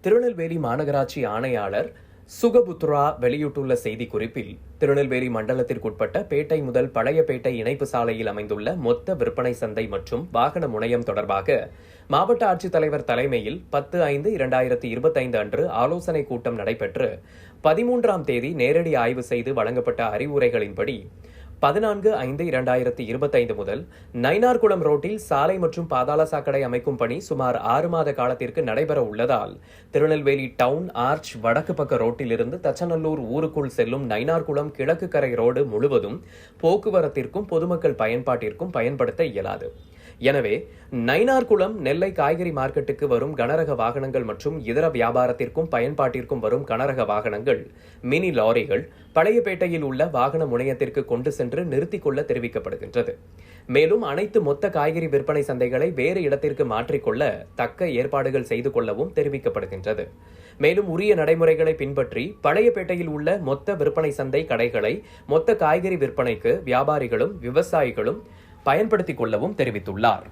திருநெல்வேலி மாநகராட்சி ஆணையாளர் சுகபுத்ரா வெளியிட்டுள்ள செய்திக்குறிப்பில், திருநெல்வேலி மண்டலத்திற்குட்பட்ட பேட்டை முதல் பழையபேட்டை இணைப்பு சாலையில் அமைந்துள்ள மொத்த விற்பனை சந்தை மற்றும் வாகன முனையம் தொடர்பாக மாவட்ட ஆட்சித்தலைவர் தலைமையில் 10/5/2025 அன்று ஆலோசனைக் கூட்டம் நடைபெற்று 13ஆம் தேதி நேரடி ஆய்வு செய்து வழங்கப்பட்ட அறிவுரைகளின்படி 14/5/2025 முதல் நயினார்குளம் ரோட்டில் சாலை மற்றும் பாதாள சாக்கடை அமைக்கும் பணி சுமார் 6 மாத காலத்திற்கு நடைபெற உள்ளதால், திருநெல்வேலி டவுன் ஆர்ச் வடக்கு பக்க ரோட்டில் இருந்து தச்சநல்லூர் ஊருக்குள் செல்லும் நயினார்குளம் கிழக்கு கரை ரோடு முழுவதும் போக்குவரத்திற்கும் பொதுமக்கள் பயன்பாட்டிற்கும் பயன்படுத்த இயலாது. எனவே நயினார்குளம் நெல்லை காய்கறி மார்க்கெட்டுக்கு வரும் கனரக வாகனங்கள் மற்றும் இதர வியாபாரத்திற்கும் பயன்பாட்டிற்கும் வரும் கனரக வாகனங்கள், மினி லாரிகள் பழையபேட்டையில் உள்ள வாகன முனையத்திற்கு கொண்டு சென்று நிறுத்திக் கொள்ள தெரிவிக்கப்படுகின்றது. மேலும் அனைத்து மொத்த காய்கறி விற்பனை சந்தைகளை வேறு இடத்திற்கு மாற்றிக்கொள்ள தக்க ஏற்பாடுகள் செய்து கொள்ளவும் தெரிவிக்கப்படுகின்றது. மேலும் உரிய நடைமுறைகளை பின்பற்றி பழையபேட்டையில் உள்ள மொத்த விற்பனை சந்தை கடைகளை மொத்த காய்கறி விற்பனைக்கு வியாபாரிகளும் விவசாயிகளும் பயன்படுத்திக் கொள்ளவும் தெரிவித்துள்ளார்.